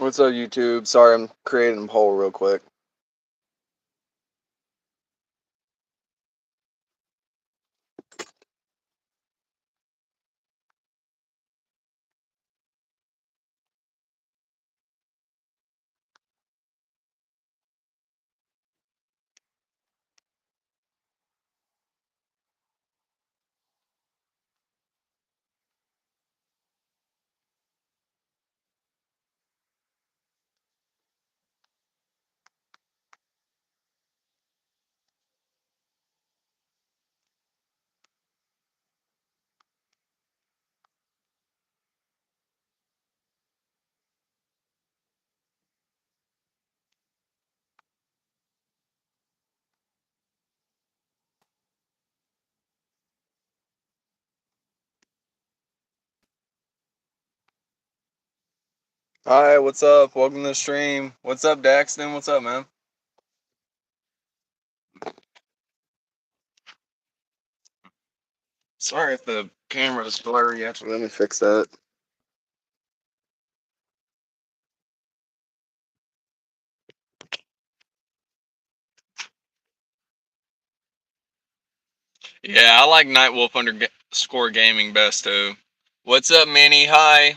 What's up, YouTube? Sorry, I'm creating a poll real quick. Hi, what's up? Welcome to the stream. What's up, Daxton? What's up, man? Sorry if the camera is blurry. Actually, let me fix that. Yeah, I like nightwolf underscore gaming best too. What's up, Minnie? Hi.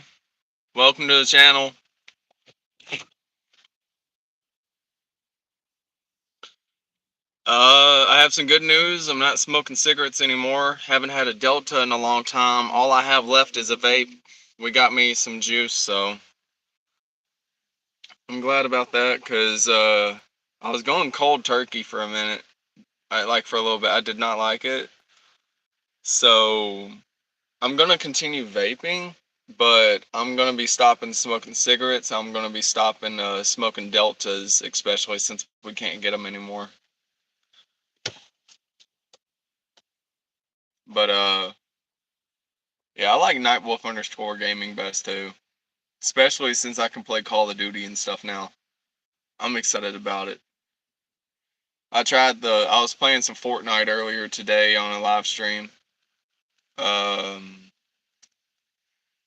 Welcome to the channel. I have some good news. I'm not smoking cigarettes anymore. Haven't had a Delta in a long time. All I have left is a vape. We got me some juice, so I'm glad about that because I was going cold turkey for a minute. For a little bit. I did not like it. So I'm gonna continue vaping, but I'm gonna be stopping smoking cigarettes. I'm gonna be stopping smoking Deltas, especially since we can't get them anymore. But yeah, I like nightwolf underscore gaming best too, especially since I can play Call of Duty and stuff now. I'm excited about it. I was playing some Fortnite earlier today on a live stream.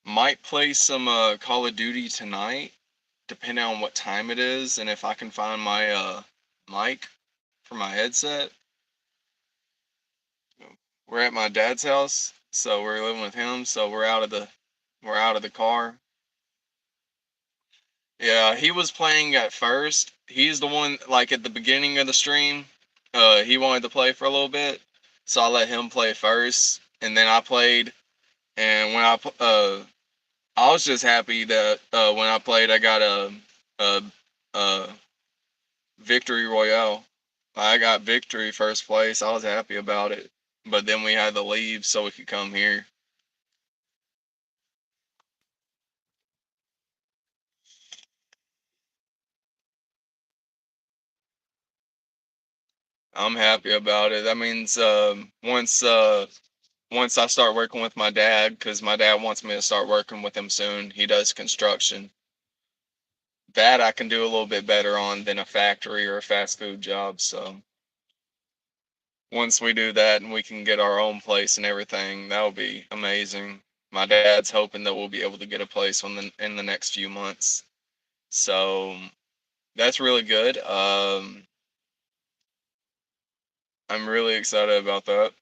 Might play some Call of Duty tonight, depending on what time it is and if I can find my mic for my headset. We're at my dad's house, so we're living with him, so we're out of the car. Yeah, he was playing at first. He's the one like at the beginning of the stream. He wanted to play for a little bit, so I let him play first, and then I played. And I was just happy that when I played, I got a, a victory royale. I got victory first place. I was happy about it. But then we had to leave so we could come here. I'm happy about it. That means once I start working with my dad, because my dad wants me to start working with him soon. He does construction. That I can do a little bit better on than a factory or a fast food job. So once we do that and we can get our own place and everything, that'll be amazing. My dad's hoping that we'll be able to get a place in the next few months. So that's really good. I'm really excited about that.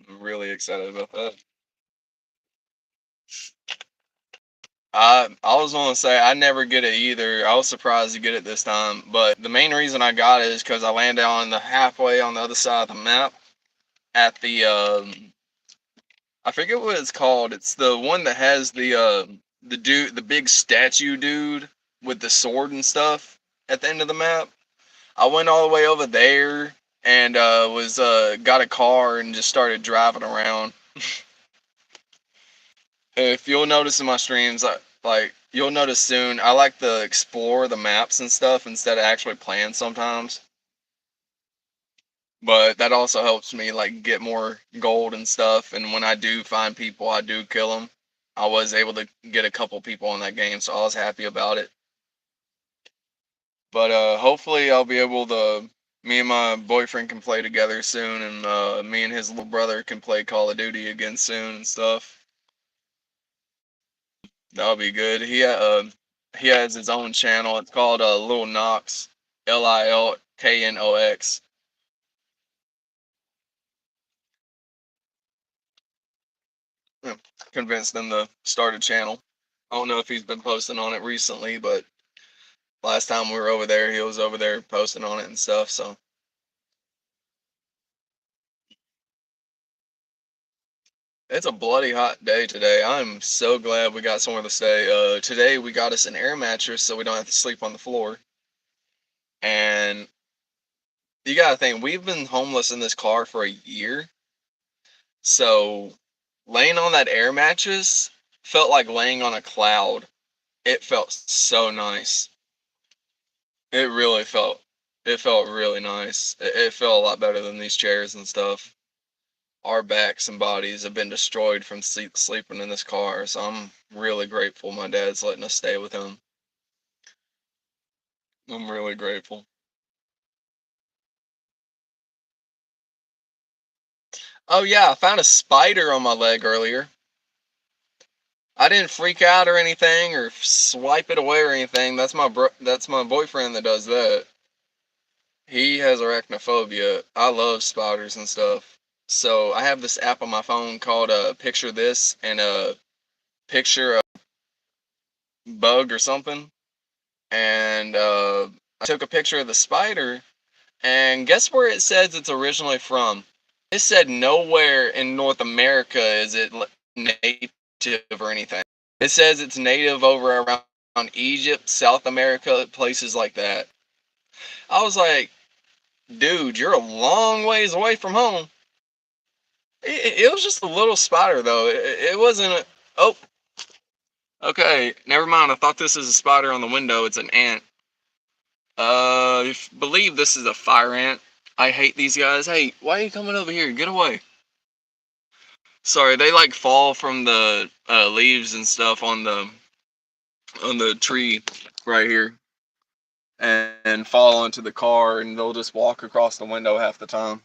I'm really excited about that. I was gonna say I never get it either. I was surprised to get it this time, but the main reason I got it is because I landed on the halfway on the other side of the map at the I forget what it's called. It's the one that has the big statue dude with the sword and stuff at the end of the map. I went all the way over there and was got a car and just started driving around. If you'll notice in my streams, you'll notice soon, I like to explore the maps and stuff instead of actually playing sometimes. But that also helps me like get more gold and stuff. And when I do find people, I do kill them. I was able to get a couple people in that game, so I was happy about it. But hopefully, I'll be able to Me and my boyfriend can play together soon, and me and his little brother can play Call of Duty again soon and stuff. That'll be good. He has his own channel. It's called Lil Knox, Lilknox. Yeah, convinced him to start a channel. I don't know if he's been posting on it recently, but last time we were over there, he was over there posting on it and stuff. So it's a bloody hot day today. I'm so glad we got somewhere to stay. Today we got us an air mattress so we don't have to sleep on the floor. And you gotta think, we've been homeless in this car for a year. So laying on that air mattress felt like laying on a cloud. It felt so nice. It really felt really nice. It felt a lot better than these chairs and stuff. Our backs and bodies have been destroyed from sleeping in this car, so I'm really grateful my dad's letting us stay with him. I'm really grateful. Oh yeah, I found a spider on my leg earlier. I didn't freak out or anything or swipe it away or anything. That's my boyfriend that does that. He has arachnophobia. I love spiders and stuff. So I have this app on my phone called Picture This and Picture a Bug or something. And I took a picture of the spider, and guess where it says it's originally from? It said nowhere in North America is it native or anything. It says it's native over around Egypt, South America, places like that. I was like, dude, you're a long ways away from home. It was just a little spider, though. It wasn't a. Oh, okay. Never mind. I thought this was a spider on the window. It's an ant. I believe this is a fire ant. I hate these guys. Hey, why are you coming over here? Get away. Sorry, they like fall from the leaves and stuff on the tree right here and fall onto the car, and they'll just walk across the window half the time.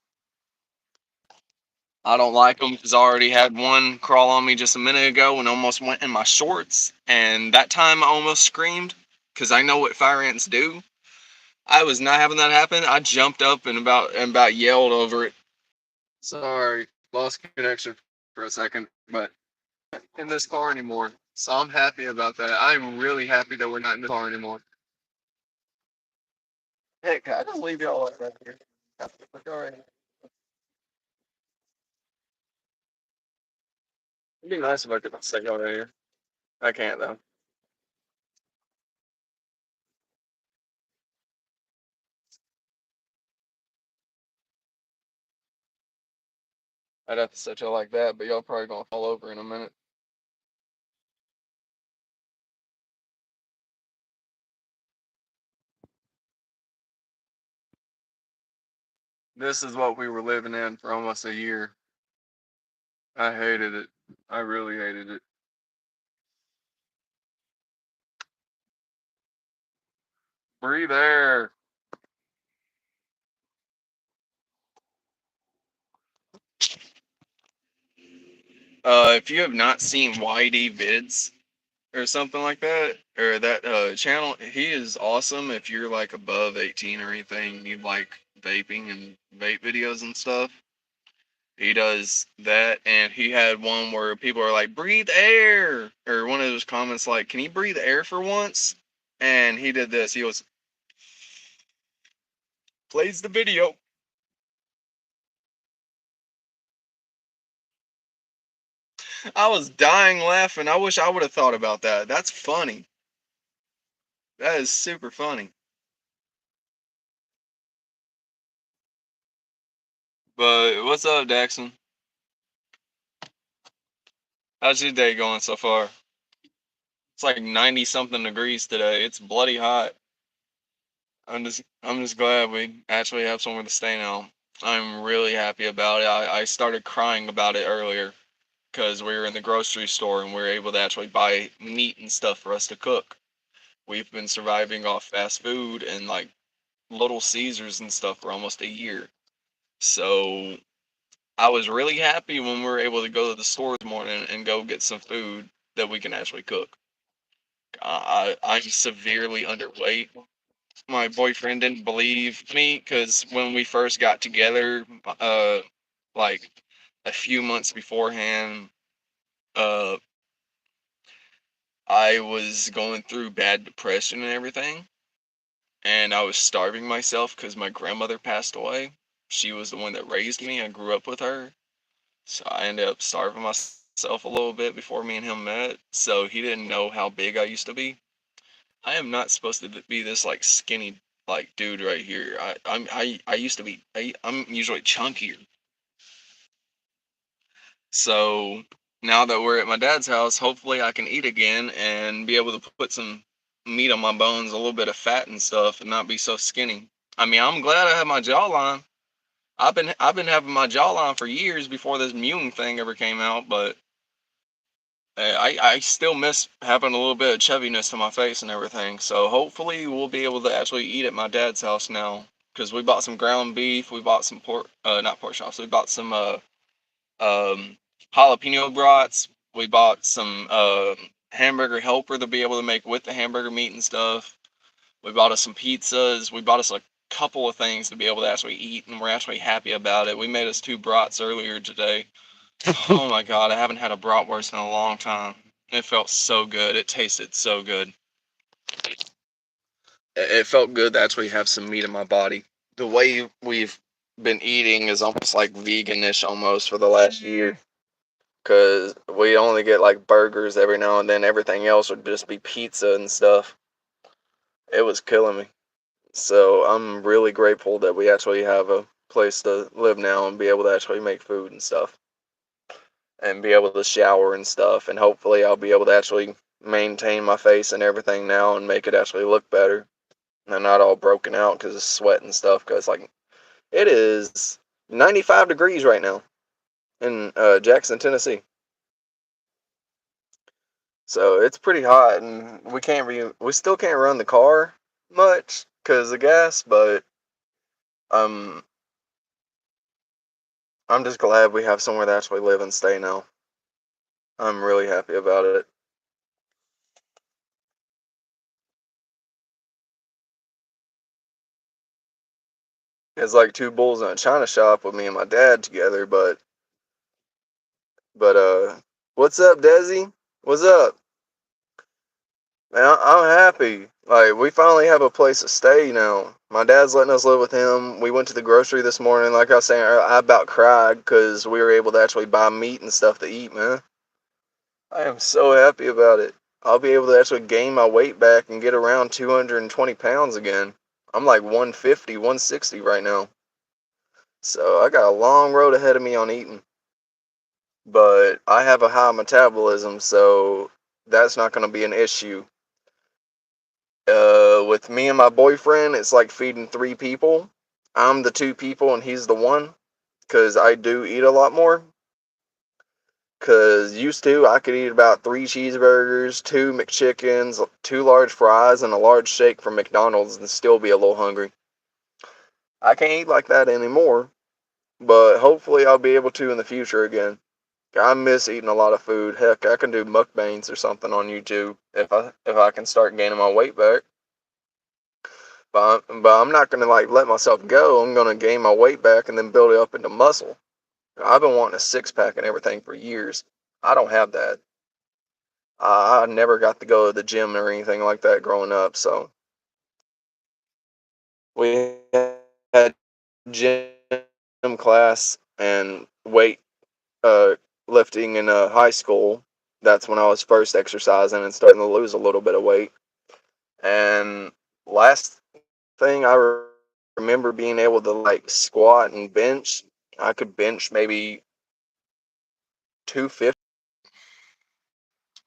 I don't like them because I already had one crawl on me just a minute ago and almost went in my shorts. And that time I almost screamed because I know what fire ants do. I was not having that happen. I jumped up and about yelled over it. Sorry, lost connection for a second, but in this car anymore. So I'm happy about that. I'm really happy that we're not in the car anymore. Heck, I just leave y'all like right here. All right. It'd be nice if I could stay right here. I can't though. I'd have to set y'all like that, but y'all probably gonna fall over in a minute. This is what we were living in for almost a year. I hated it. I really hated it. Breathe air. If you have not seen YD vids or something like that, or that channel, he is awesome. If you're like above 18 or anything, you like vaping and vape videos and stuff. He does that, and he had one where people are like, "Breathe air," or one of those comments like, "Can you breathe air for once?" And he did this. He was plays the video. I was dying laughing. I wish I would have thought about that. That's funny. That is super funny. But what's up, Daxon? How's your day going so far? It's like 90 something degrees today. It's bloody hot. I'm just glad we actually have somewhere to stay now. I'm really happy about it. I started crying about it earlier because we were in the grocery store and we were able to actually buy meat and stuff for us to cook. We've been surviving off fast food and like Little Caesars and stuff for almost a year. So I was really happy when we were able to go to the store this morning and go get some food that we can actually cook. I'm severely underweight. My boyfriend didn't believe me because when we first got together, like a few months beforehand, uh, I was going through bad depression and everything, and I was starving myself because my grandmother passed away. She was the one that raised me. I grew up with her, so I ended up starving myself a little bit before me and him met. So he didn't know how big I used to be. I am not supposed to be this like skinny like dude right here. I used to be. I'm usually chunkier. So now that we're at my dad's house, hopefully I can eat again and be able to put some meat on my bones, a little bit of fat and stuff, and not be so skinny. I mean, I'm glad I have my jawline. I've been having my jawline for years before this Mewing thing ever came out, but I still miss having a little bit of chubbiness on my face and everything. So hopefully we'll be able to actually eat at my dad's house now because we bought some ground beef, we bought some pork, not pork chops, we bought some um, jalapeno brats. We bought some hamburger helper to be able to make with the hamburger meat and stuff. We bought us some pizzas. We bought us a couple of things to be able to actually eat, and we're actually happy about it. We made us two brats earlier today. Oh my god, I haven't had a bratwurst in a long time. It felt so good. It tasted so good. It felt good to actually have some meat in my body. The way we've been eating is almost like veganish almost for the last year. Because we only get like burgers every now and then. Everything else would just be pizza and stuff. It was killing me. So I'm really grateful that we actually have a place to live now and be able to actually make food and stuff. And be able to shower and stuff. And hopefully I'll be able to actually maintain my face and everything now and make it actually look better. And not all broken out because of sweat and stuff. Because like it is 95 degrees right now in Jackson, Tennessee. So it's pretty hot, and we still can't run the car much because of gas. But um, I'm just glad we have somewhere to actually live and stay now. I'm really happy about it. It's like two bulls in a china shop with me and my dad together. But what's up, Desi? What's up? Man, I'm happy. Like, we finally have a place to stay now. My dad's letting us live with him. We went to the grocery this morning. Like I was saying, I about cried because we were able to actually buy meat and stuff to eat, man. I am so happy about it. I'll be able to actually gain my weight back and get around 220 pounds again. I'm like 150, 160 right now. So I got a long road ahead of me on eating. But I have a high metabolism, so that's not going to be an issue. With me and my boyfriend, it's like feeding three people. I'm the two people and he's the one, because I do eat a lot more. Because used to, I could eat about three cheeseburgers, two McChickens, two large fries, and a large shake from McDonald's and still be a little hungry. I can't eat like that anymore, but hopefully I'll be able to in the future again. I miss eating a lot of food. Heck, I can do mukbangs or something on YouTube if I can start gaining my weight back. But I'm not gonna like let myself go. I'm gonna gain my weight back and then build it up into muscle. I've been wanting a six pack and everything for years. I don't have that. I never got to go to the gym or anything like that growing up. So we had gym class and weight uh, lifting in high school. That's when I was first exercising and starting to lose a little bit of weight. And last thing I remember being able to like squat and bench, I could bench maybe 250.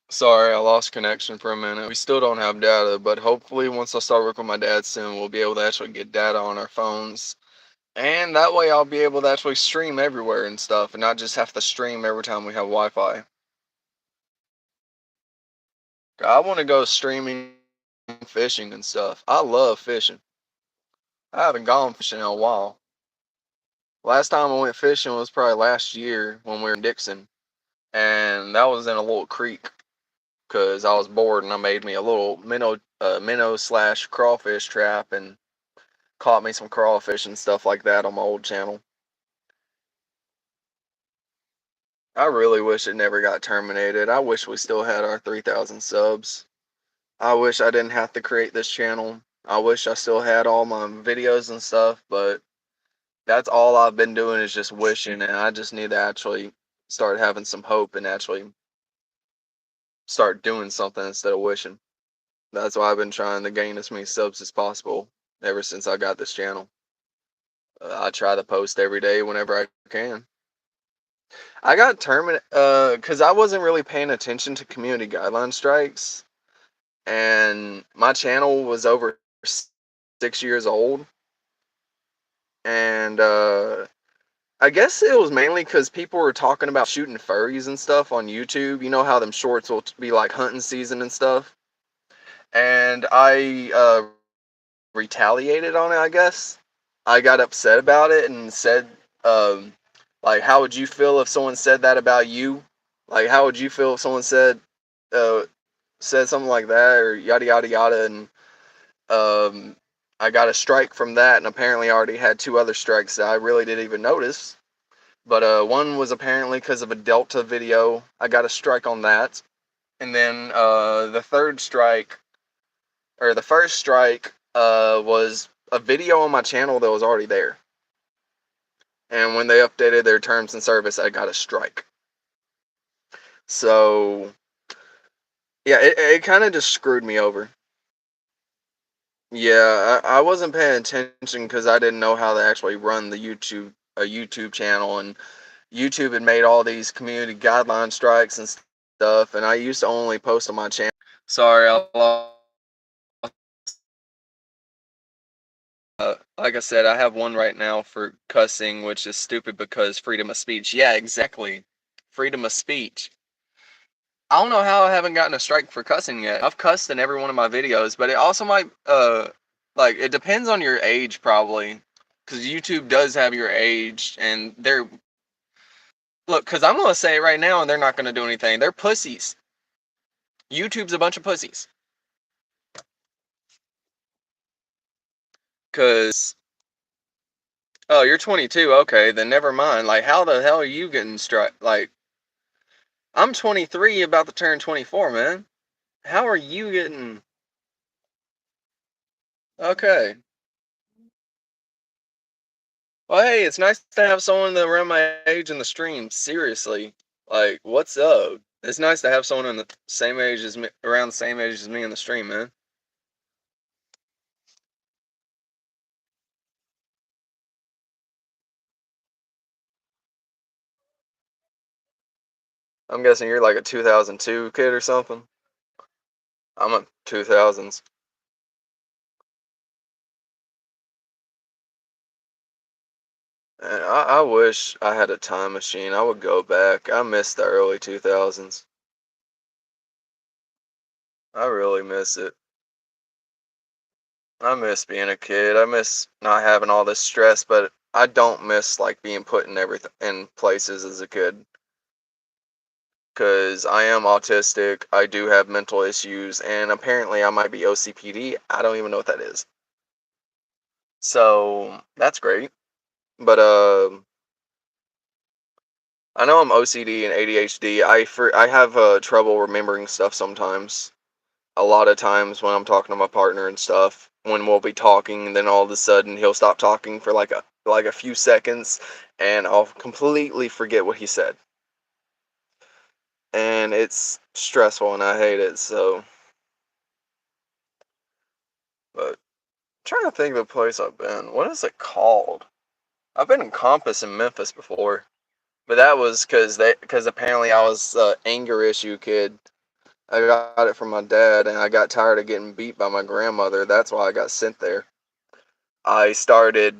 Sorry, I lost connection for a minute. We still don't have data, but hopefully once I start working with my dad soon, we'll be able to actually get data on our phones. And that way I'll be able to actually stream everywhere and stuff and not just have to stream every time we have Wi-Fi. I want to go streaming fishing and stuff. I love fishing. I haven't gone fishing in a while. Last time I went fishing was probably last year when we were in Dixon, and that was in a little creek because I was bored and I made me a little minnow slash crawfish trap and caught me some crawfish and stuff like that on my old channel. I really wish it never got terminated. I wish we still had our 3,000 subs. I wish I didn't have to create this channel. I wish I still had all my videos and stuff, but that's all I've been doing is just wishing, and I just need to actually start having some hope and actually start doing something instead of wishing. That's why I've been trying to gain as many subs as possible ever since I got this channel. I try to post every day whenever I can. I got terminated because I wasn't really paying attention to community guideline strikes, and my channel was over 6 years old, and I guess it was mainly because people were talking about shooting furries and stuff on YouTube. You know how them shorts will be like hunting season and stuff, and I retaliated on it, I guess. I got upset about it and said, um, like, how would you feel if someone said that about you? Like, how would you feel if someone uh, said something like that or yada yada yada? And um, I got a strike from that, and apparently I already had two other strikes that I really didn't even notice. But one was apparently because of a Delta video. I got a strike on that, and then the third strike or the first strike was a video on my channel that was already there. And when they updated their terms and service, I got a strike. So yeah, it kind of just screwed me over. Yeah, I wasn't paying attention because I didn't know how to actually run the YouTube channel, and YouTube had made all these community guideline strikes and stuff, and I used to only post on my channel. Sorry, I lost. Like I said, I have one right now for cussing, which is stupid because freedom of speech. Yeah, exactly. Freedom of speech. I don't know how I haven't gotten a strike for cussing yet. I've cussed in every one of my videos, but it also might, like, it depends on your age probably. Because YouTube does have your age, and look, because I'm going to say it right now, and they're not going to do anything. They're pussies. YouTube's a bunch of pussies. Because, oh, you're 22, okay, then never mind. Like, how the hell are you getting strike? Like, I'm 23, about to turn 24, man. How are you getting... Okay. Well, hey, it's nice to have someone that around my age in the stream. Seriously, like, what's up? It's nice to have someone in the same age as me, around the same age as me in the stream, man. I'm guessing you're like a 2002 kid or something. I'm a 2000s. And I wish I had a time machine. I would go back. I miss the early 2000s. I really miss it. I miss being a kid. I miss not having all this stress, but I don't miss like being put in everything in places as a kid. Because I am autistic, I do have mental issues, and apparently I might be OCPD. I don't even know what that is. So that's great. But I know I'm OCD and ADHD. I have trouble remembering stuff sometimes. A lot of times when I'm talking to my partner and stuff, when we'll be talking, and then all of a sudden he'll stop talking for like a few seconds, and I'll completely forget what he said. And it's stressful, and I hate it. So, but trying to think of the place I've been. What is it called? I've been in Compass in Memphis before, but that was because apparently I was an anger issue kid. I got it from my dad, and I got tired of getting beat by my grandmother. That's why I got sent there. I started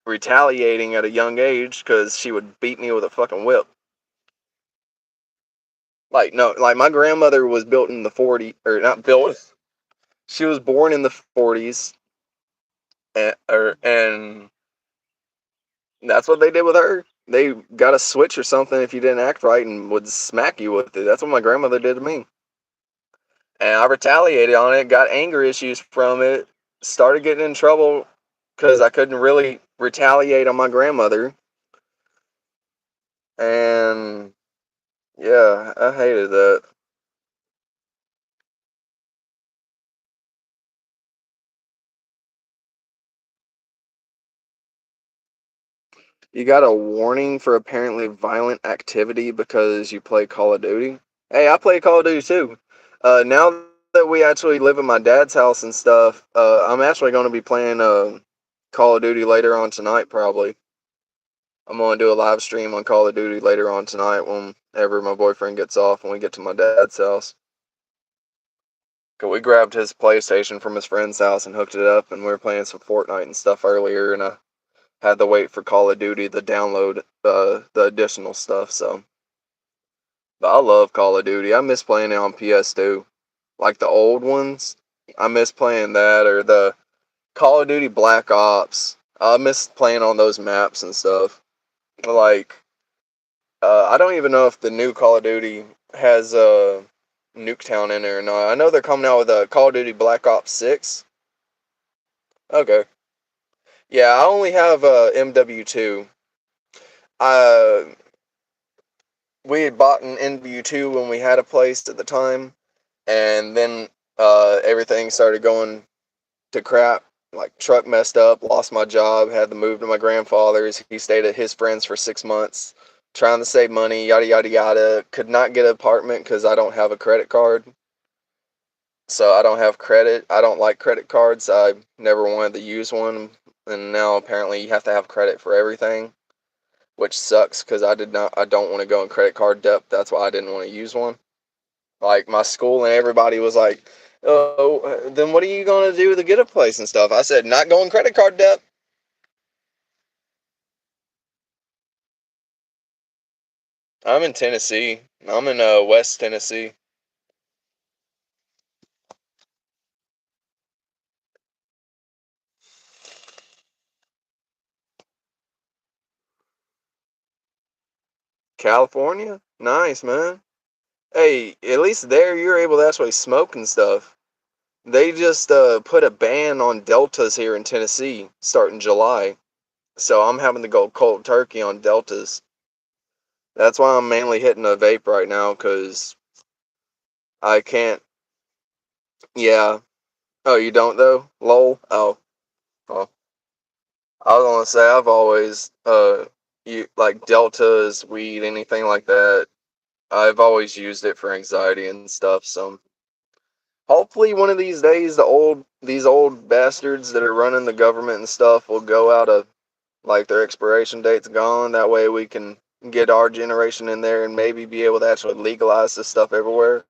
retaliating at a young age because she would beat me with a fucking whip. Like no, like my grandmother was built in the 40s, or not built. She was born in the 40s, and that's what they did with her. They got a switch or something if you didn't act right and would smack you with it. That's what my grandmother did to me. And I retaliated on it, got anger issues from it, started getting in trouble because I couldn't really retaliate on my grandmother. And yeah, I hated that. You got a warning for apparently violent activity because you play Call of Duty? Hey, I play Call of Duty too. Now that we actually live in my dad's house and stuff, I'm actually going to be playing Call of Duty later on tonight, probably. I'm going to do a live stream on Call of Duty later on tonight whenever my boyfriend gets off when we get to my dad's house. 'Cause we grabbed his PlayStation from his friend's house and hooked it up, and we were playing some Fortnite and stuff earlier, and I had to wait for Call of Duty to download the additional stuff, so. But I love Call of Duty. I miss playing it on PS2. Like the old ones. I miss playing that, or the Call of Duty Black Ops. I miss playing on those maps and stuff. Like, I don't even know if the new Call of Duty has Nuketown in it or not. I know they're coming out with a Call of Duty Black Ops 6. Okay. Yeah, I only have MW2. Uh, we had bought an MW2 when we had a place at the time, and then everything started going to crap. Like, truck messed up, lost my job, had to move to my grandfather's. He stayed at his friend's for 6 months, trying to save money, yada yada yada. Could not get an apartment because I don't have a credit card. So I don't have credit. I don't like credit cards. I never wanted to use one, and now apparently you have to have credit for everything, which sucks because I don't want to go in credit card debt. That's why I didn't want to use one. Like, my school and everybody was like, "Oh, then what are you gonna do to get a place and stuff?" I said, "Not going credit card debt." I'm in Tennessee. I'm in West Tennessee. California? Nice, man. Hey, at least there you're able to actually smoke and stuff. They just put a ban on deltas here in Tennessee starting July. So I'm having to go cold turkey on deltas. That's why I'm mainly hitting a vape right now, because I can't. Yeah. Oh, you don't though? Lol. Oh. Oh. I was gonna say I've always you like deltas, weed, anything like that. I've always used it for anxiety and stuff. So hopefully one of these days these old bastards that are running the government and stuff will go out of, like, their expiration date's gone. That way we can get our generation in there and maybe be able to actually legalize this stuff everywhere.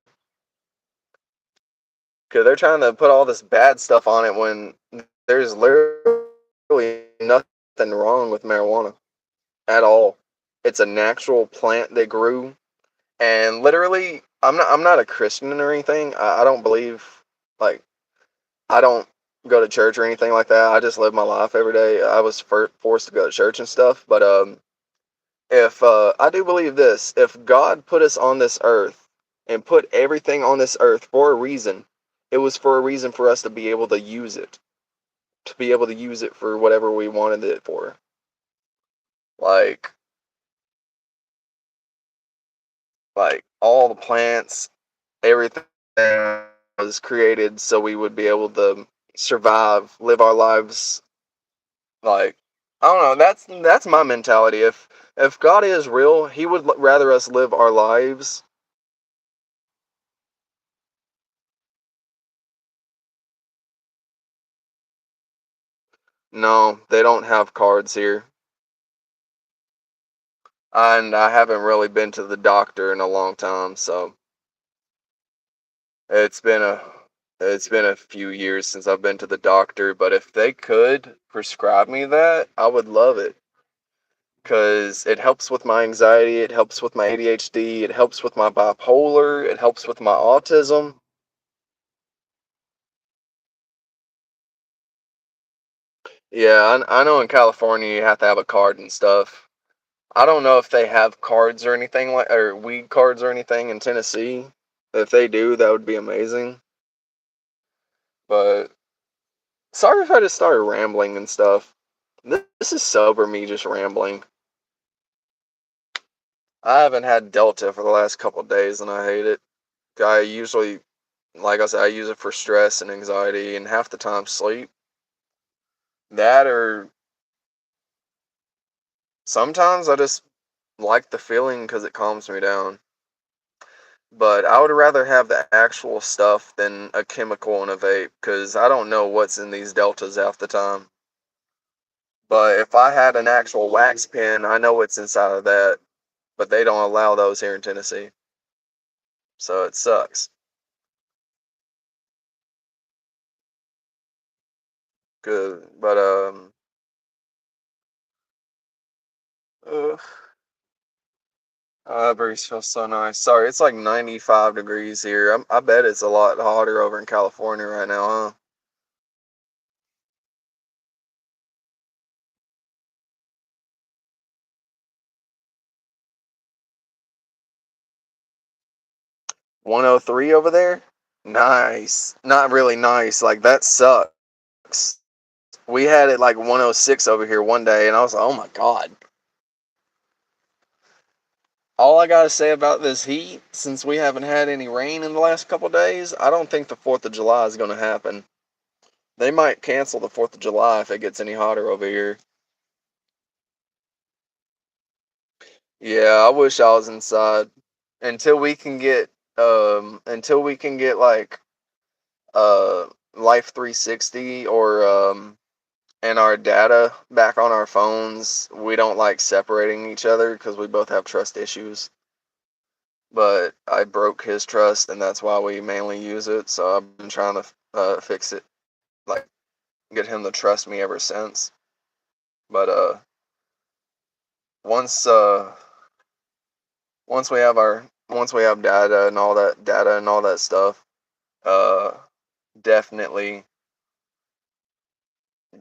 Because they're trying to put all this bad stuff on it when there's literally nothing wrong with marijuana at all. It's a natural plant they grew, and literally, I'm not a Christian or anything. I don't believe, like, I don't go to church or anything like that. I just live my life every day. I was forced to go to church and stuff, but if I do believe this, if God put us on this earth and put everything on this earth for a reason, it was for a reason for us to be able to use it, for whatever we wanted it for. Like, all the plants, everything was created so we would be able to survive, live our lives. Like, I don't know. That's my mentality. If God is real, He would rather us live our lives. No, they don't have cards here. And I haven't really been to the doctor in a long time, so it's been a it's been a few years since I've been to the doctor, but if they could prescribe me that, I would love it. Because it helps with my anxiety, it helps with my ADHD, it helps with my bipolar, it helps with my autism. Yeah, I know in California you have to have a card and stuff. I don't know if they have cards or anything like, or weed cards or anything in Tennessee. If they do, that would be amazing. But sorry if I just started rambling and stuff. This is sober me just rambling. I haven't had Delta for the last couple days and I hate it. I usually, like I said, I use it for stress and anxiety and half the time sleep. That or sometimes I just like the feeling because it calms me down. But I would rather have the actual stuff than a chemical in a vape because I don't know what's in these deltas half the time. But if I had an actual wax pen, I know what's inside of that. But they don't allow those here in Tennessee, so it sucks. Good, but uh, oh, that breeze feels so nice. Sorry, it's like 95 degrees here. I bet it's a lot hotter over in California right now, huh? 103 over there? Nice. Not really nice. Like, that sucks. We had it like 106 over here one day, and I was like, oh my God. All I gotta say about this heat, since we haven't had any rain in the last couple days, I don't think the 4th of July is gonna happen. They might cancel the 4th of July if it gets any hotter over here. Yeah, I wish I was inside. Until we can get until we can get like uh Life 360 or and our data back on our phones, we don't like separating each other because we both have trust issues. But I broke his trust, and that's why we mainly use it. So I've been trying to fix it, like get him to trust me ever since. But once once we have data and all that stuff, uh, definitely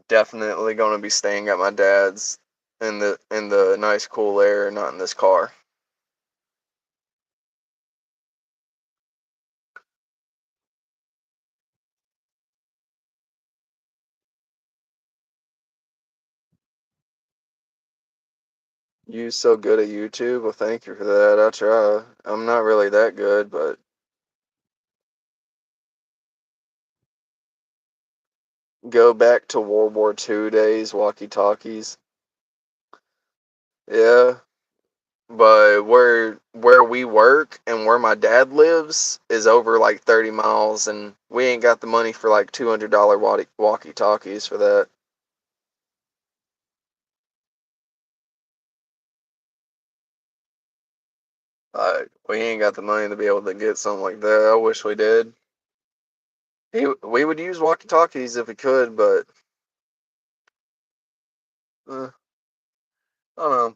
definitely going to be staying at my dad's in the nice cool air, not in this car. You so good at YouTube. Well, thank you for that. I try. I'm not really that good, but go back to World War II days, walkie talkies. Yeah, but where we work and where my dad lives is over like 30 miles, and we ain't got the money for like $200 walkie talkies for that. We ain't got the money to be able to get something like that. I wish we did. We would use walkie talkies if we could, but I don't know.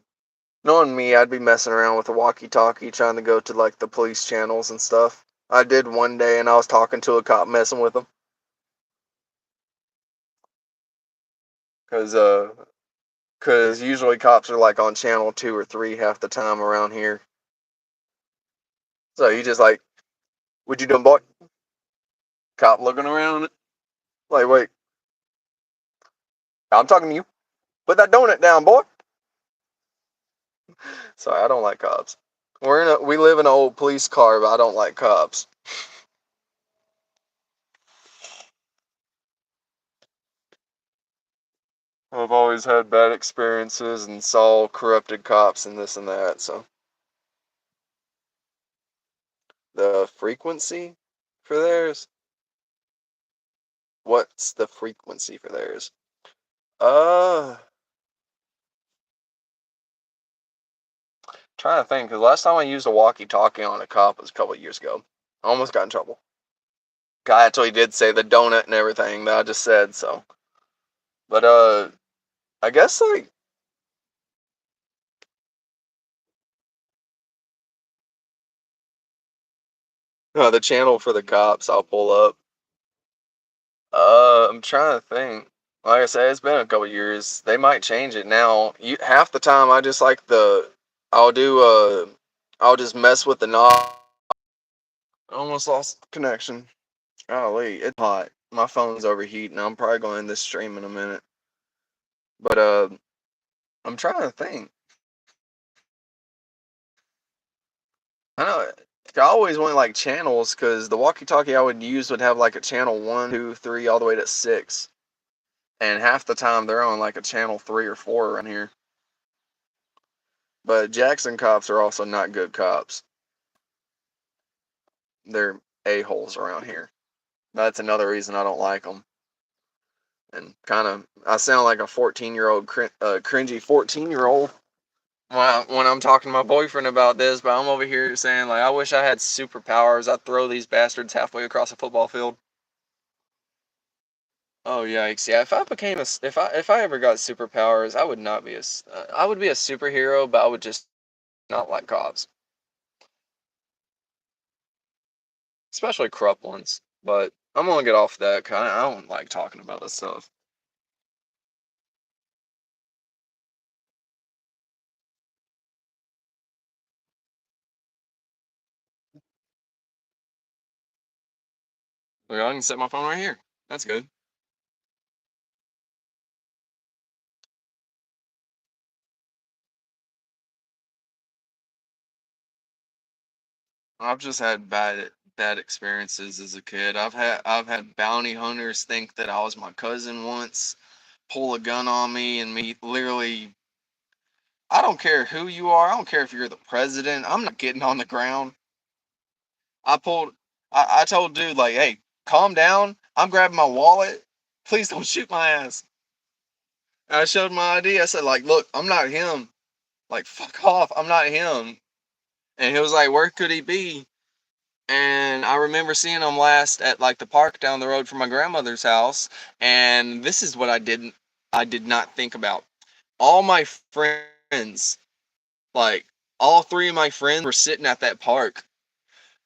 Knowing me, I'd be messing around with a walkie talkie trying to go to like the police channels and stuff. I did one day and I was talking to a cop messing with him. Cause cause usually cops are like on channel 2 or 3 half the time around here. So you just like, what you doing, boy? Cop looking around. Like, wait, I'm talking to you. Put that donut down, boy. Sorry, I don't like cops. We live in an old police car, but I don't like cops. I've always had bad experiences and saw corrupted cops and this and that, so the frequency for theirs? What's the frequency for theirs? Uh, Trying to think, because last time I used a walkie-talkie on a cop was a couple of years ago. I almost got in trouble. Guy actually did say the donut and everything that I just said, so. But, I guess, like, the channel for the cops I'll pull up. I'm trying to think. Like I said, it's been a couple years. They might change it now. Half the time I just like I'll do I'll just mess with the knob. I almost lost connection. Golly, it's hot. My phone's overheating. I'm probably going to end this stream in a minute. But I'm trying to think. I know I always went like channels because the walkie-talkie I would use would have like a channel 1, 2, 3, all the way to 6. And half the time they're on like a channel 3 or 4 around here. But Jackson cops are also not good cops. They're a-holes around here. That's another reason I don't like them. And kind of, I sound like a 14-year-old, cringy 14-year-old when I'm talking to my boyfriend about this, but I'm over here saying, like, I wish I had superpowers. I'd throw these bastards halfway across a football field. Oh yikes! Yeah, if I ever got superpowers, I would not be I would be a superhero, but I would just not like cops, especially corrupt ones. But I'm gonna get off that. 'Cause I don't like talking about this stuff. Like, I can set my phone right here. That's good. I've just had bad experiences as a kid. I've had bounty hunters think that I was my cousin once, pull a gun on me, and me literally. I don't care who you are. I don't care if you're the president. I'm not getting on the ground. I pulled. I told dude like, hey, calm down. I'm grabbing my wallet. Please don't shoot my ass. And I showed my ID. I said like, look, I'm not him. Like, fuck off. I'm not him. And he was like, where could he be? And I remember seeing him last at like the park down the road from my grandmother's house. And this is what I did not think about. All my friends, like all three of my friends, were sitting at that park,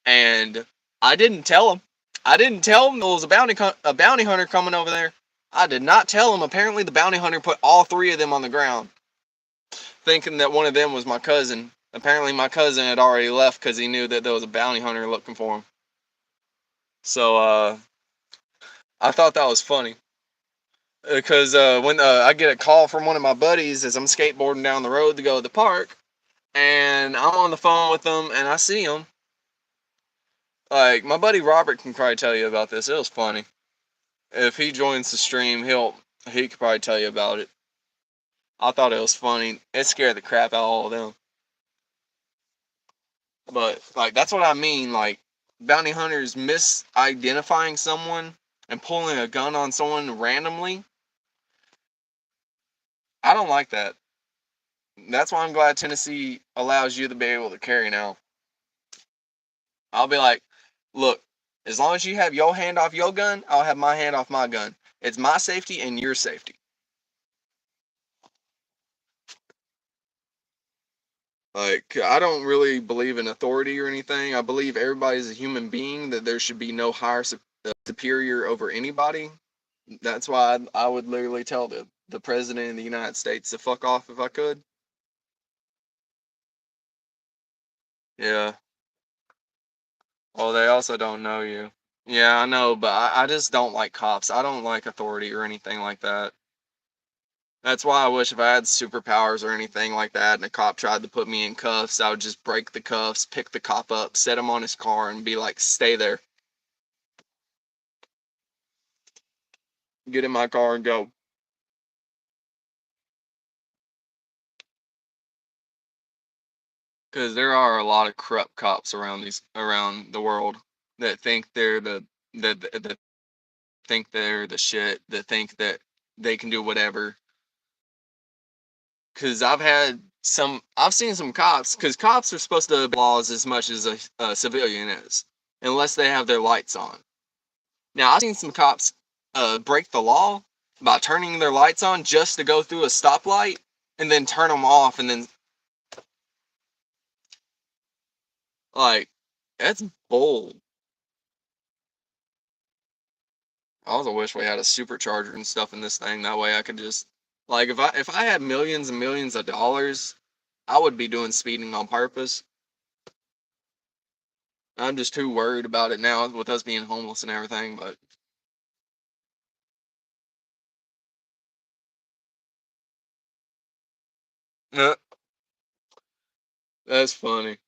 and I didn't tell them. I didn't tell them there was a bounty hunter coming over there. I did not tell them. Apparently, the bounty hunter put all three of them on the ground, thinking that one of them was my cousin. Apparently, my cousin had already left because he knew that there was a bounty hunter looking for him. So, I thought that was funny because when I get a call from one of my buddies as I'm skateboarding down the road to go to the park, and I'm on the phone with them, and I see him. Like my buddy Robert can probably tell you about this. It was funny. If he joins the stream, he could probably tell you about it. I thought it was funny. It scared the crap out of all of them. But like that's what I mean. Like bounty hunters misidentifying someone and pulling a gun on someone randomly. I don't like that. That's why I'm glad Tennessee allows you to be able to carry now. I'll be like, look, as long as you have your hand off your gun, I'll have my hand off my gun. It's my safety and your safety. Like, I don't really believe in authority or anything. I believe everybody's a human being, that there should be no higher superior over anybody. That's why I would literally tell the president of the United States to fuck off if I could. Yeah. Well, they also don't know you. Yeah, I know, but I just don't like cops. I don't like authority or anything like that. That's why I wish if I had superpowers or anything like that and a cop tried to put me in cuffs, I would just break the cuffs, pick the cop up, set him on his car, and be like, stay there. Get in my car and go. Because there are a lot of corrupt cops around the world that think that think they're the shit, that think that they can do whatever. Because I've seen some cops, because cops are supposed to obey laws as much as a civilian is, unless they have their lights on. Now, I've seen some cops break the law by turning their lights on just to go through a stoplight and then turn them off, and then, like, that's bull. I also wish we had a supercharger and stuff in this thing. That way I could just like if I had millions and millions of dollars, I would be doing speeding on purpose. I'm just too worried about it now with us being homeless and everything, but uh, that's funny.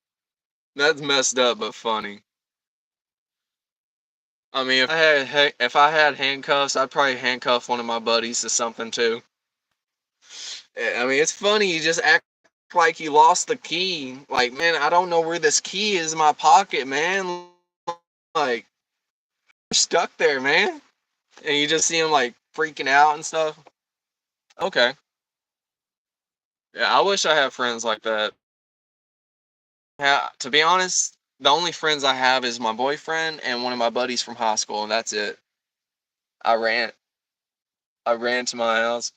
That's messed up but funny. I mean, if I had handcuffs, I'd probably handcuff one of my buddies to something too. I mean, it's funny. You just act like you lost the key. Like, man, I don't know where this key is in my pocket, man. Like, you're stuck there, man. And you just see him like freaking out and stuff. Okay. Yeah, I wish I had friends like that. Yeah, to be honest, the only friends I have is my boyfriend and one of my buddies from high school, and that's it. I ran. I ran to my house.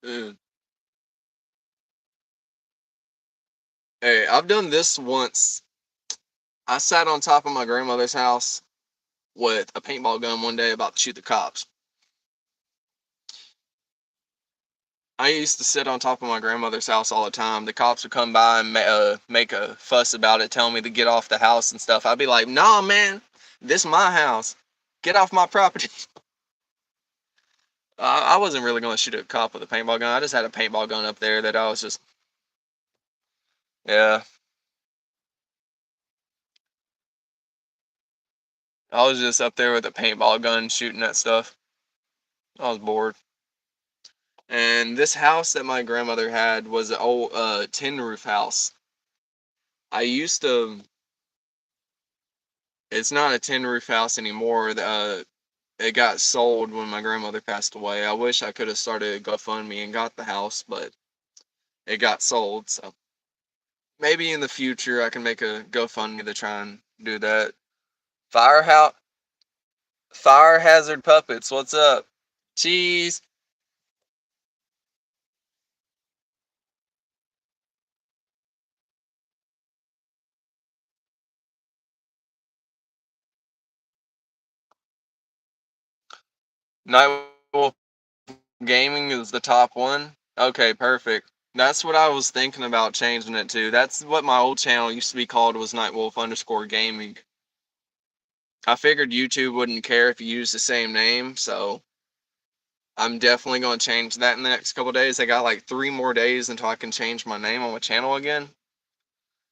Dude. Hey, I've done this once. I sat on top of my grandmother's house with a paintball gun one day about to shoot the cops. I used to sit on top of my grandmother's house all the time. The cops would come by and make a fuss about it, telling me to get off the house and stuff. I'd be like, "Nah, man, this is my house. Get off my property." I wasn't really going to shoot a cop with a paintball gun. I just had a paintball gun up there that I was just, yeah, I was just up there with a paintball gun shooting at stuff. I was bored. And this house that my grandmother had was an old tin roof house. I used to, it's not a tin roof house anymore. It got sold when my grandmother passed away. I wish I could have started a GoFundMe and got the house, but it got sold. So maybe in the future I can make a GoFundMe to try and do that. Firehouse, Fire Hazard Puppets, what's up? Cheese. Nightwolf Gaming is the top one. Okay, perfect. That's what I was thinking about changing it to. That's what my old channel used to be called, was Nightwolf_gaming. I figured YouTube wouldn't care if you used the same name, so I'm definitely going to change that in the next couple days. I got like 3 more days until I can change my name on my channel again.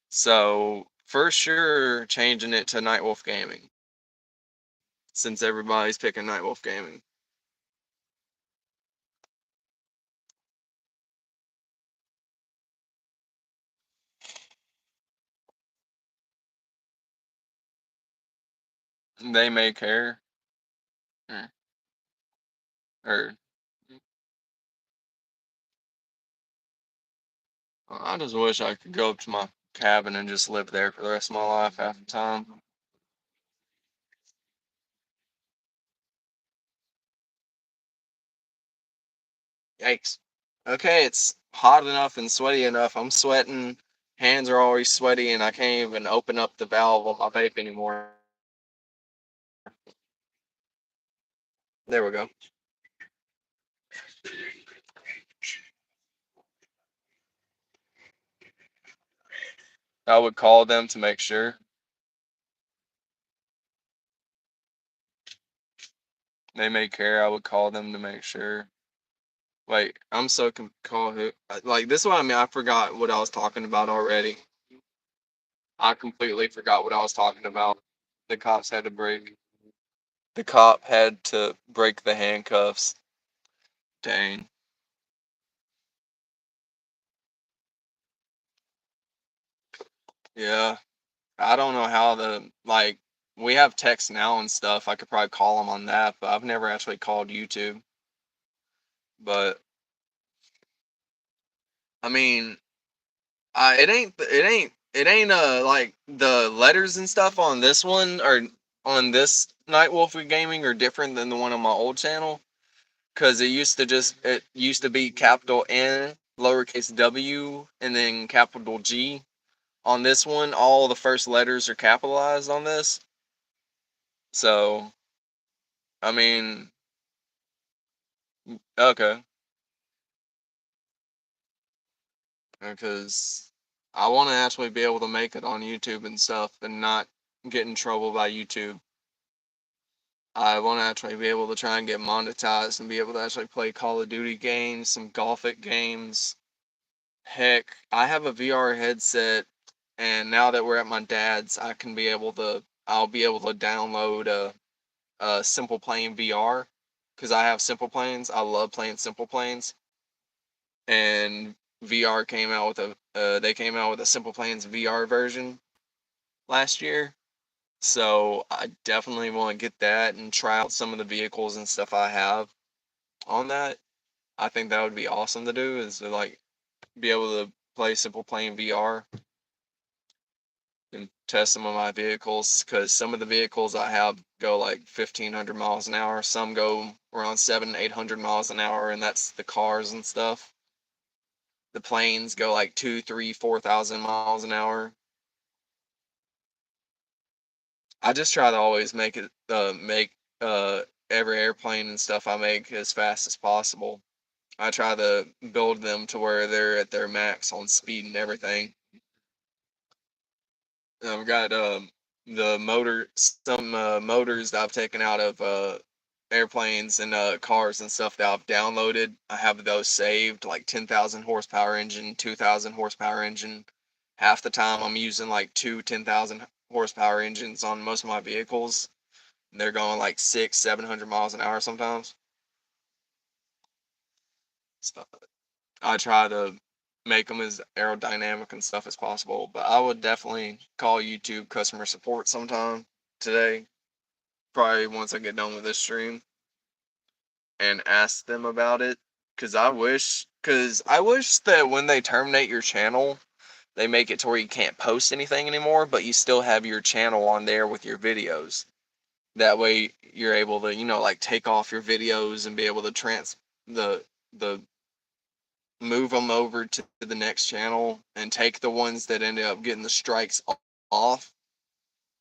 So for sure, changing it to Nightwolf Gaming, since everybody's picking Nightwolf Gaming. They may care. Or, or I just wish I could go up to my cabin and just live there for the rest of my life half the time. Yikes. Okay, it's hot enough and sweaty enough. I'm sweating. Hands are always sweaty, and I can't even open up the valve on my vape anymore. There we go. I would call them to make sure. They may care. I would call them to make sure. Wait, I'm so call who? Like this one. I mean, I forgot what I was talking about already. I completely forgot what I was talking about. The cops had to break. The cop had to break the handcuffs. Dang. Yeah. I don't know how the like we have text now and stuff. I could probably call them on that, but I've never actually called YouTube. But I mean, it ain't like the letters and stuff on this one or on this Nightwolf Gaming are different than the one on my old channel, because it used to be capital N, lowercase W, and then capital G. On this one, all the first letters are capitalized on this. So, I mean, okay, because I want to actually be able to make it on YouTube and stuff and not get in trouble by YouTube. I want to actually be able to try and get monetized and be able to actually play Call of Duty games, some Golfic games. Heck, I have a VR headset, and now that we're at my dad's, I'll be able to download a Simple Plane VR because I have Simple Planes. I love playing Simple Planes, and VR came out with they came out with a Simple Planes VR version last year. So I definitely want to get that and try out some of the vehicles and stuff I have on that. I think that would be awesome to do is to like be able to play Simple Plane VR and test some of my vehicles because some of the vehicles I have go like 1,500 miles an hour. Some go around 800 miles an hour, and that's the cars and stuff. The planes go like 2, 3, 4,000 miles an hour. I just try to always make every airplane and stuff I make as fast as possible. I try to build them to where they're at their max on speed and everything. I've got some motors that I've taken out of airplanes and cars and stuff that I've downloaded. I have those saved, like 10,000 horsepower engine, 2,000 horsepower engine. Half the time I'm using like two 10,000 horsepower engines on most of my vehicles. They're going like 700 miles an hour sometimes. So I try to make them as aerodynamic and stuff as possible. But I would definitely call YouTube customer support sometime today, probably once I get done with this stream, and ask them about it. Cause I wish that when they terminate your channel, they make it to where you can't post anything anymore, but you still have your channel on there with your videos. That way, you're able to, like take off your videos and be able to the the move them over to the next channel and take the ones that ended up getting the strikes off.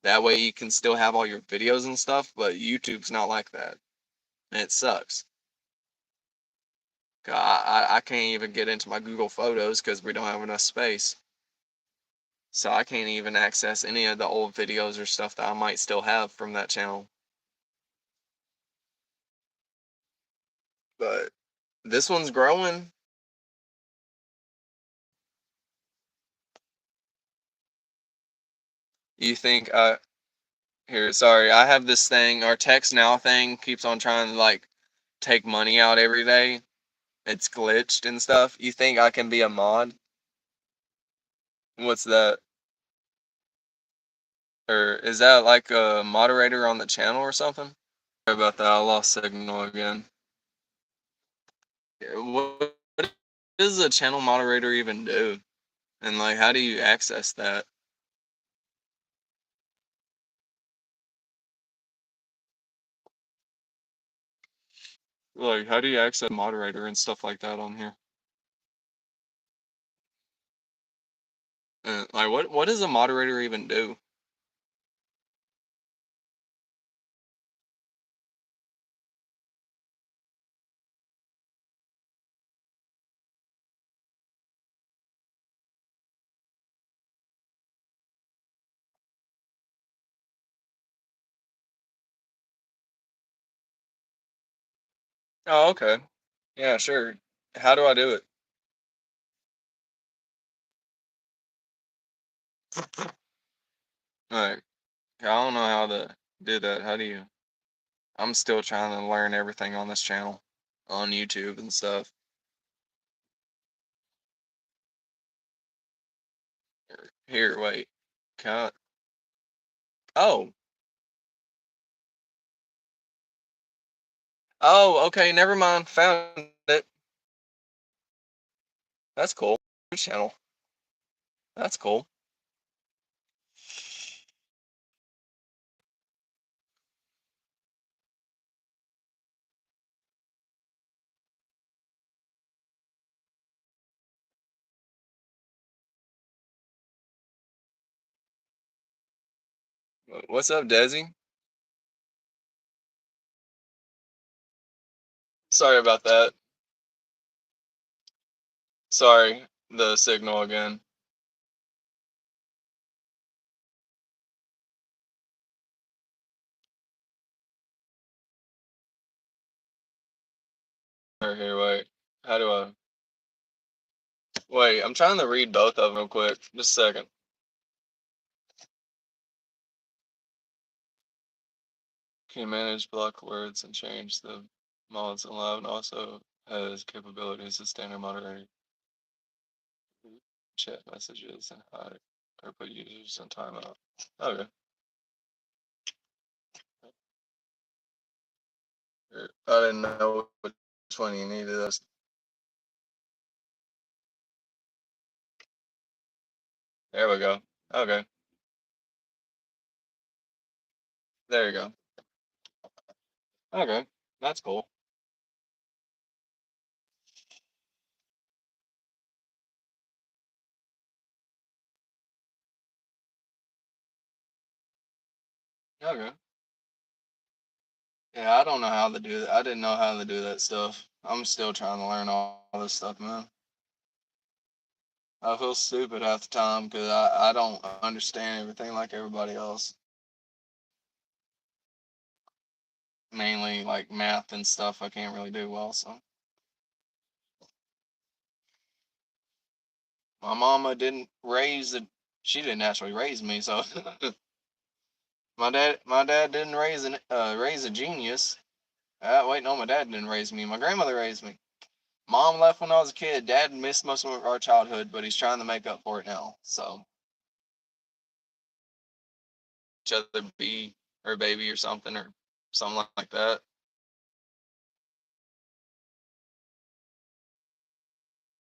That way you can still have all your videos and stuff, but YouTube's not like that. And it sucks. I can't even get into my Google Photos because we don't have enough space. So I can't even access any of the old videos or stuff that I might still have from that channel. But this one's growing. You think here, sorry, I have this thing, our text now thing keeps on trying to like take money out every day. It's glitched and stuff. You think I can be a mod? What's that? Or is that like a moderator on the channel or something? Sorry about that. I lost signal again. Yeah, what does a channel moderator even do? And like, how do you access that? Like, how do you access moderator and stuff like that on here? Like, what does a moderator even do? Oh, okay. Yeah, sure. How do I do it? Like, I don't know how to do that. How do you? I'm still trying to learn everything on this channel, on YouTube and stuff. Here, wait. Cut. Oh. Oh, okay, never mind. Found it. That's cool. Channel. That's cool. What's up, Desi? Sorry about that. Sorry, the signal again. Here, wait. How do I? Wait, I'm trying to read both of them real quick. Just a second. Can manage block words and change the mods allowed, and also has capabilities of standard moderating chat messages and hide or put users in timeout. Okay. I didn't know which one you needed us. There we go. Okay. There you go. Okay. That's cool. Okay. Yeah, I don't know how to do that. I didn't know how to do that stuff. I'm still trying to learn all this stuff, man. I feel stupid half the time because I don't understand everything like everybody else. Mainly like math and stuff I can't really do well, so. My mama didn't raise a, she didn't actually raise me, so my dad didn't raise a genius. Wait, no, my dad didn't raise me. My grandmother raised me. Mom left when I was a kid. Dad missed most of our childhood, but he's trying to make up for it now. So each other be her baby or something like that.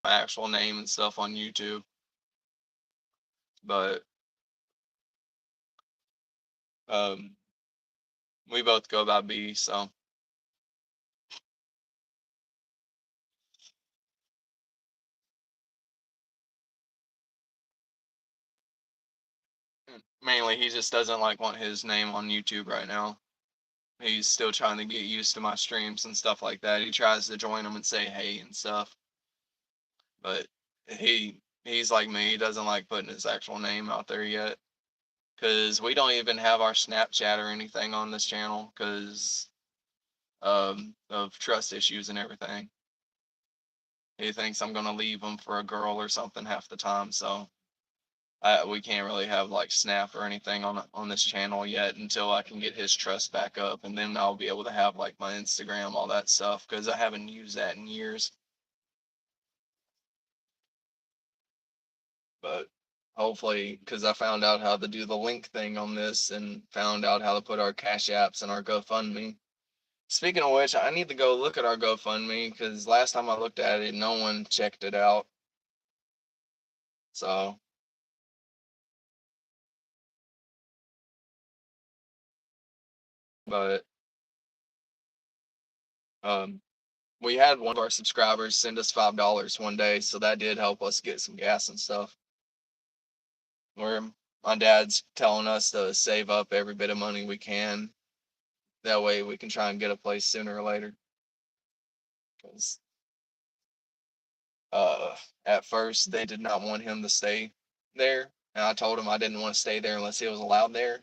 My actual name and stuff on YouTube, but um, we both go by B. So mainly he just doesn't like want his name on YouTube right now. He's still trying to get used to my streams and stuff like that. He tries to join them and say hey and stuff, but he's like me. He doesn't like putting his actual name out there yet. Because we don't even have our Snapchat or anything on this channel because of trust issues and everything. He thinks I'm gonna leave him for a girl or something half the time, so we can't really have like Snap or anything on this channel yet until I can get his trust back up, and then I'll be able to have like my Instagram, all that stuff, because I haven't used that in years. But hopefully, because I found out how to do the link thing on this and found out how to put our Cash Apps and our GoFundMe. Speaking of which, I need to go look at our GoFundMe because last time I looked at it, no one checked it out. So, but um, we had one of our subscribers send us $5 one day, so that did help us get some gas and stuff. Where my dad's telling us to save up every bit of money we can. That way we can try and get a place sooner or later. Because at first they did not want him to stay there, and I told him I didn't want to stay there unless he was allowed there.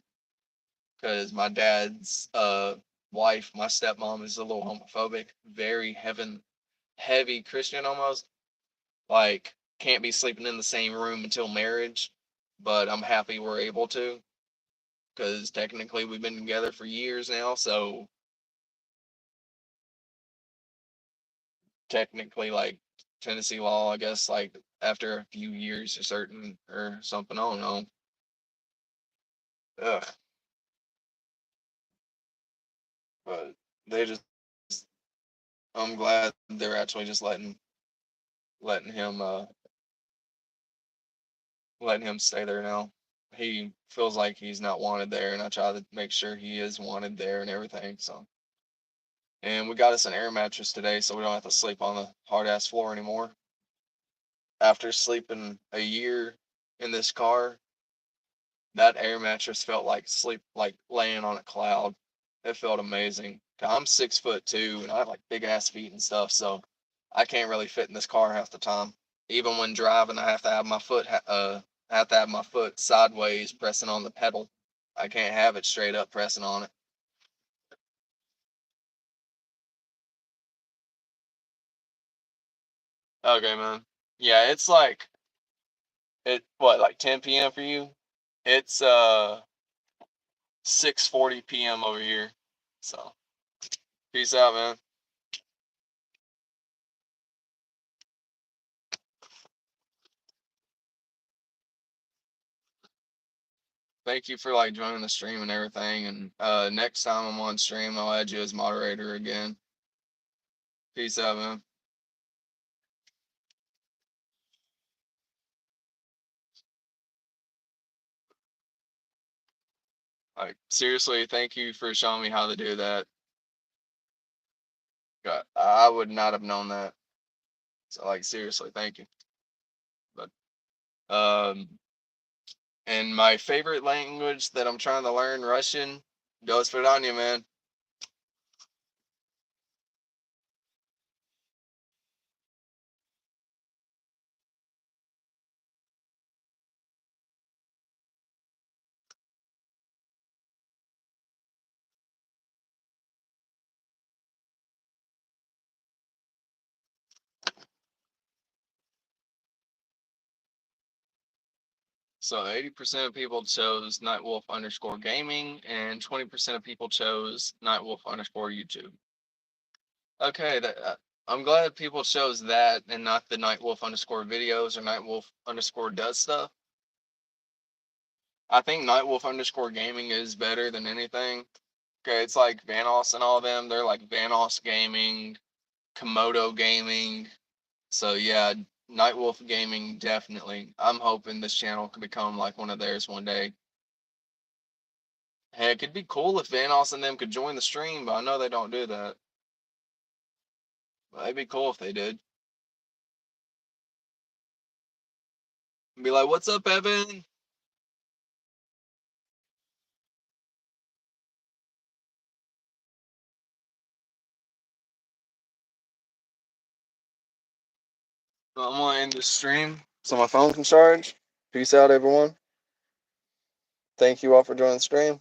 Because my dad's wife, my stepmom, is a little homophobic, very heavy Christian almost. Like, can't be sleeping in the same room until marriage, but I'm happy we're able to, because technically we've been together for years now, so technically, like, Tennessee law, I guess, like, after a few years or certain, or something, I don't know. Ugh. But they just, I'm glad they're actually just letting him letting him stay there now. He feels like he's not wanted there, and I try to make sure he is wanted there and everything. So, and we got us an air mattress today, so we don't have to sleep on the hard ass floor anymore. After sleeping a year in this car, that air mattress felt like sleep, like laying on a cloud. It felt amazing. I'm 6'2" and I have like big ass feet and stuff, so I can't really fit in this car half the time. Even when driving, I have to have my foot I have to have my foot sideways pressing on the pedal. I can't have it straight up pressing on it. Okay, man. Yeah, it's like like 10 p.m. for you? It's 6:40 p.m. over here. So, peace out, man. Thank you for like joining the stream and everything. And next time I'm on stream, I'll add you as moderator again. Peace out, man. Like seriously, thank you for showing me how to do that. God, I would not have known that. So like seriously, thank you. But um and my favorite language that I'm trying to learn, Russian, goes for on you, man. So 80% of people chose nightwolf underscore gaming and 20% of people chose nightwolf underscore YouTube. Okay, I'm glad people chose that and not the nightwolf underscore videos or nightwolf underscore does stuff. I think nightwolf underscore gaming is better than anything. Okay, it's like Vanos and all them. They're like Vanos Gaming, Komodo Gaming. So yeah, Nightwolf Gaming definitely. I'm hoping this channel can become like one of theirs one day. Heck, it'd be cool if Vanos and them could join the stream, but I know they don't do that. But it'd be cool if they did. Be like, "What's up, Evan?" I'm gonna end the stream so my phone can charge. Peace out, everyone. Thank you all for joining the stream.